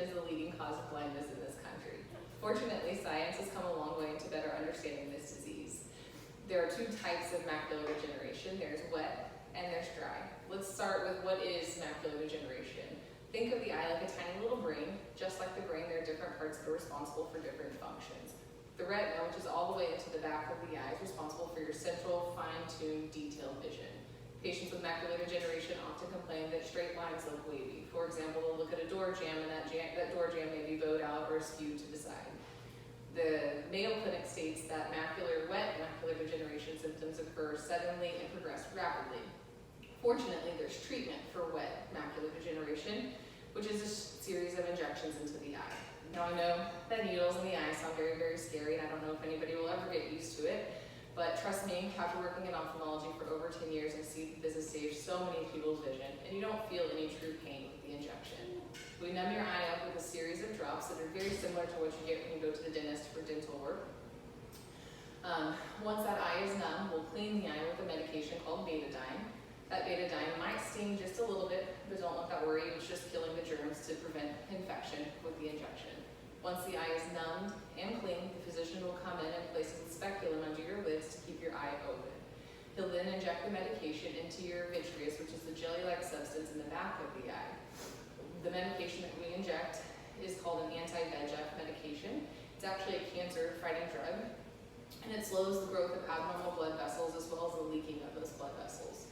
is the leading cause of blindness in this country. Fortunately, science has come a long way to better understanding this disease. There are two types of macular degeneration. There's wet and there's dry. Let's start with what is macular degeneration. Think of the eye like a tiny little brain. Just like the brain, there are different parts that are responsible for different functions. The retina, which is all the way into the back of the eye, is responsible for your central, fine-tuned, detailed vision. Patients with macular degeneration often complain that straight lines look wavy. For example, they'll look at a door jamb and that door jamb may be bowed out or skewed to the side. The Mayo Clinic states that wet macular degeneration symptoms occur suddenly and progress rapidly. Fortunately, there's treatment for wet macular degeneration, which is a series of injections into the eye. Now I know that needles in the eye sound very, very scary, and I don't know if anybody will ever get used to it, but trust me, after working in ophthalmology for over 10 years, I see that this has saved so many people's vision, and you don't feel any true pain with the injection. We numb your eye up with a series of drops that are very similar to what you get when you go to the dentist for dental work. Once that eye is numb, we'll clean the eye with a medication called betadine. That betadine might sting just a little bit, but don't let that worry you. It's just killing the germs to prevent infection with the injection. Once the eye is numbed and clean, the physician will come in and place a speculum under your lids to keep your eye open. He'll then inject the medication into your vitreous, which is the jelly-like substance in the back of the eye. The medication that we inject is called an anti-VEGF medication. It's actually a cancer-fighting drug, and it slows the growth of abnormal blood vessels as well as the leaking of those blood vessels.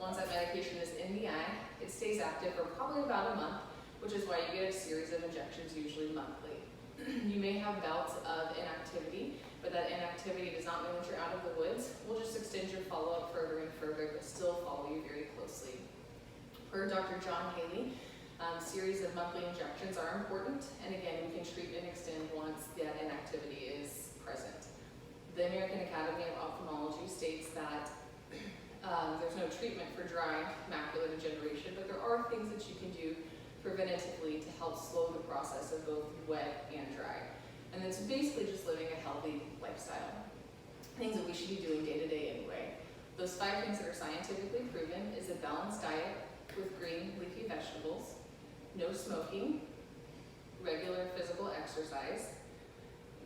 Once that medication is in the eye, it stays active for probably about a month, which is why you get a series of injections, usually monthly. You may have bouts of inactivity, but that inactivity does not mean that you're out of the woods. We'll just extend your follow-up further and further, but still follow you very closely. Per Dr. John Haley, series of monthly injections are important, and again, we can treat and extend once that inactivity is present. The American Academy of Ophthalmology states that there's no treatment for dry macular degeneration, but there are things that you can do preventatively to help slow the process of both wet and dry. And it's basically just living a healthy lifestyle. Things that we should be doing day to day anyway. Those 5 things that are scientifically proven is a balanced diet with green leafy vegetables, no smoking, regular physical exercise,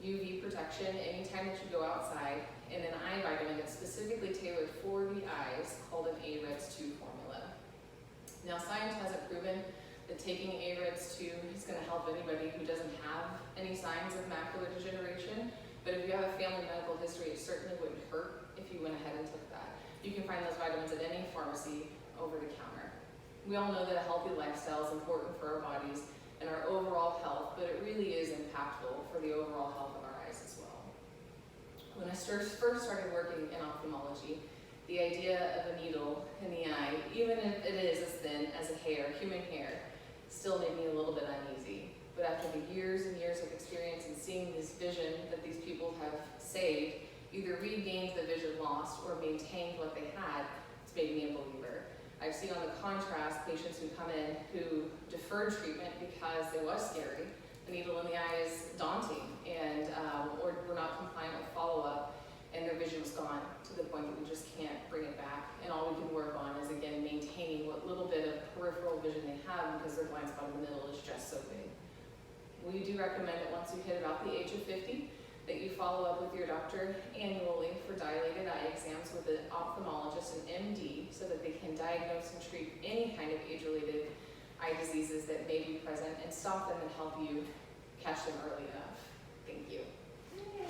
UV protection anytime that you go outside, and an eye vitamin that's specifically tailored for the eyes called an AREDS2 formula. Now, science hasn't proven that taking AREDS2 is going to help anybody who doesn't have any signs of macular degeneration, but if you have a family medical history, it certainly wouldn't hurt if you went ahead and took that. You can find those vitamins at any pharmacy over the counter. We all know that a healthy lifestyle is important for our bodies and our overall health, but it really is impactful for the overall health of our eyes as well. When I first started working in ophthalmology, the idea of a needle in the eye, even if it is as thin as a hair, human hair, still made me a little bit uneasy. But after the years and years of experience and seeing this vision that these people have saved, either regained the vision lost or maintained what they had, it's made me a believer. I've seen on the contrast patients who come in who deferred treatment because it was scary. The needle in the eye is daunting, and or were not compliant with follow-up, and their vision was gone to the point that we just can't bring it back. And all we can work on is, again, maintaining what little bit of peripheral vision they have because their blind spot in the middle is just so big. We do recommend that once you hit about the age of 50, that you follow up with your doctor annually for dilated eye exams with an ophthalmologist, an MD, so that they can diagnose and treat any kind of age-related eye diseases that may be present and stop them and help you catch them early